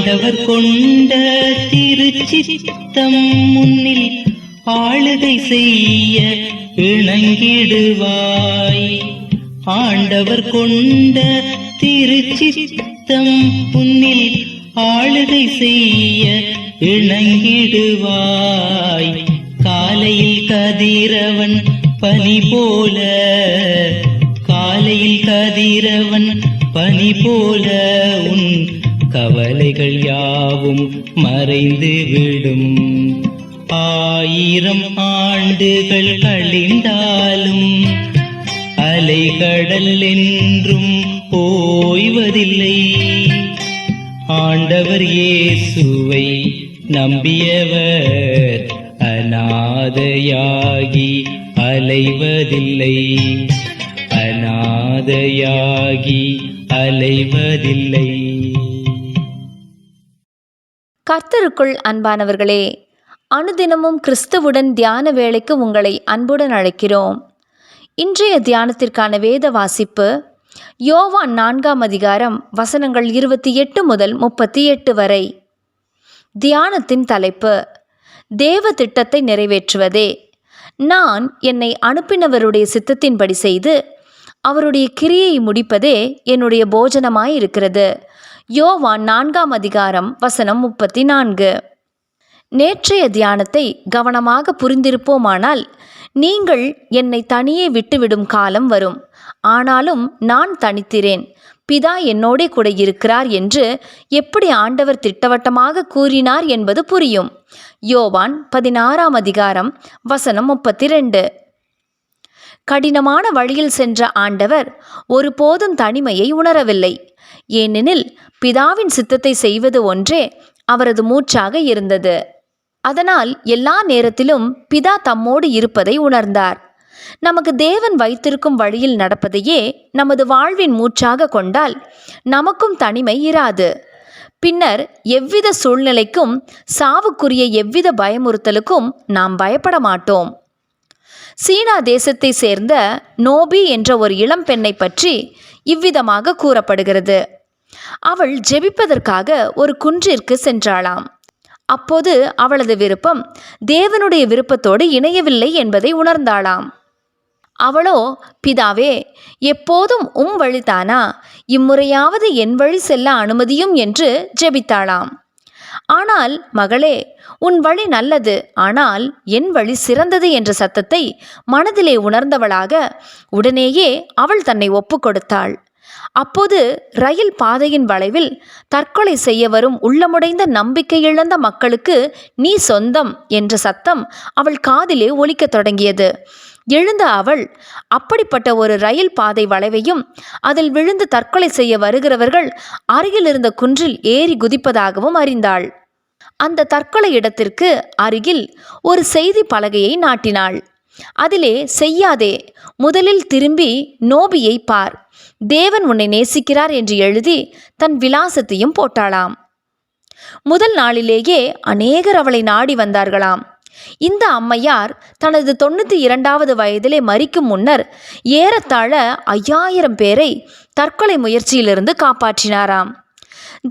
ஆண்டவர் கொண்ட திருச்சித்தம் முன்னில் ஆளுகை செய்ய இணங்கிடுவாய். ஆண்டவர் கொண்ட திருச்சித்தம் முன்னில் ஆளுகை செய்ய இணங்கிடுவாய். காலையில் கதிரவன் பனி போல, காலையில் கதிரவன் பனி போல உன் கவலைகள் யாவும் மறைந்து விடும். 1000 ஆண்டுகள் கழிந்தாலும் அலைகடல் என்றும் ஓய்வதில்லை. ஆண்டவர் இயேசுவை நம்பியவர் அநாதையாகி அலைவதில்லை, அநாதையாகி அலைவதில்லை. கர்த்தருக்குள் அன்பானவர்களே, அனுதினமும் கிறிஸ்துவுடன் தியான வேளைக்கு உங்களை அன்புடன் அழைக்கிறோம். இன்றைய தியானத்திற்கான வேத வாசிப்பு யோவான் 4ஆம் அதிகாரம் வசனங்கள் 28 முதல் 38 வரை. தியானத்தின் தலைப்பு தேவ திட்டத்தை நிறைவேற்றுவதே. நான் என்னை அனுப்பினவருடைய சித்தத்தின்படி செய்து அவருடைய கிரியை முடிப்பதே என்னுடைய போஜனமாயிருக்கிறது. யோவான் 4ஆம் அதிகாரம் வசனம் 34. நேற்றைய தியானத்தை கவனமாக புரிந்திருப்போமானால், நீங்கள் என்னை தனியே விட்டுவிடும் காலம் வரும், ஆனாலும் நான் தனித்திரேன், பிதா என்னோடே கூட இருக்கிறார் என்று எப்படி ஆண்டவர் திட்டவட்டமாக கூறினார் என்பது புரியும். யோவான் 16ஆம் அதிகாரம் வசனம் 32. கடினமான வழியில் சென்ற ஆண்டவர் ஒருபோதும் தனிமையை உணரவில்லை. ஏனெனில் பிதாவின் சித்தத்தை செய்வது ஒன்றே அவரது மூச்சாக இருந்தது. அதனால் எல்லா நேரத்திலும் பிதா தம்மோடு இருப்பதை உணர்ந்தார். நமக்கு தேவன் வைத்திருக்கும் வழியில் நடப்பதையே நமது வாழ்வின் மூச்சாக கொண்டால் நமக்கும் தனிமை இராது. பின்னர் எவ்வித சூழ்நிலைக்கும், சாவுக்குரிய எவ்வித பயமுறுத்தலுக்கும் நாம் பயப்பட மாட்டோம். சீனா தேசத்தை சேர்ந்த நோபி என்ற ஒரு இளம் பெண்ணை பற்றி இவ்விதமாக கூறப்படுகிறது. அவள் ஜெபிப்பதற்காக ஒரு குன்றிற்கு சென்றாளாம். அப்போது அவளது விருப்பம் தேவனுடைய விருப்பத்தோடு இணையவில்லை என்பதை உணர்ந்தாளாம். அவளோ, பிதாவே, எப்போதும் உம் வழிதானா, இம்முறையாவது என் வழி செல்ல அனுமதியும் என்று ஜெபித்தாளாம். ஆனால் மகளே, உன் வழி நல்லது, ஆனால் என் வழி சிறந்தது என்ற சத்தத்தை மனதிலே உணர்ந்தவளாக உடனேயே அவள் தன்னை ஒப்புக்கொடுத்தாள். அப்போது ரயில் பாதையின் வளைவில் தற்கொலை செய்ய வரும் உள்ளமுடைந்த நம்பிக்கை இழந்த மக்களுக்கு நீ சொந்தம் என்ற சத்தம் அவள் காதிலே ஒலிக்கத் தொடங்கியது. எழுந்த அவள் அப்படிப்பட்ட ஒரு ரயில் பாதை வளைவையும் அதில் விழுந்து தற்கொலை செய்ய வருகிறவர்கள் அருகில் இருந்த குன்றில் ஏறி குதிப்பதாகவும் அறிந்தாள். அந்த தற்கொலை இடத்திற்கு அருகில் ஒரு செய்தி பலகையை நாட்டினாள். அதிலே, செய்யாதே, முதலில் திரும்பி நோபியை பார், தேவன் உன்னை நேசிக்கிறார் என்று எழுதி தன் விலாசத்தையும் போட்டாளாம். முதல் நாளிலேயே அநேகர் அவளை நாடி வந்தார்களாம். இந்த அம்மையார் தனது 92வது வயதிலே மரிக்கும் முன்னர் ஏறத்தாழ 5000 பேரை தற்கொலை முயற்சியிலிருந்து காப்பாற்றினாராம்.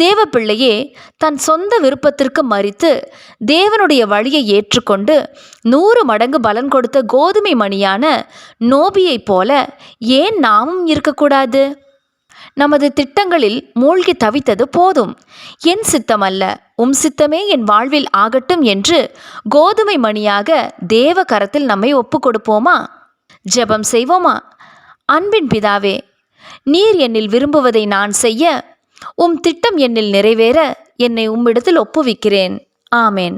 தேவப்பிள்ளையே தன் சொந்த விருப்பத்திற்கு மரித்து தேவனுடைய வழியை ஏற்றுக்கொண்டு 100 மடங்கு பலன் கொடுத்த கோதுமை மணியான நோபியைப் போல ஏன் நாமும் இருக்கக்கூடாது? நமது திட்டங்களில் மூழ்கி தவித்தது போதும், என் சித்தமல்ல உம் சித்தமே என் வாழ்வில் ஆகட்டும் என்று கோதுமை மணியாக தேவ கரத்தில் நம்மை ஒப்பு கொடுப்போமா? ஜெபம் செய்வோமா? அன்பின் பிதாவே, நீர் என்னில் விரும்புவதை நான் செய்ய, உம் திட்டம் என்னில் நிறைவேற என்னை உம்மிடத்தில் ஒப்புவிக்கிறேன். ஆமேன்.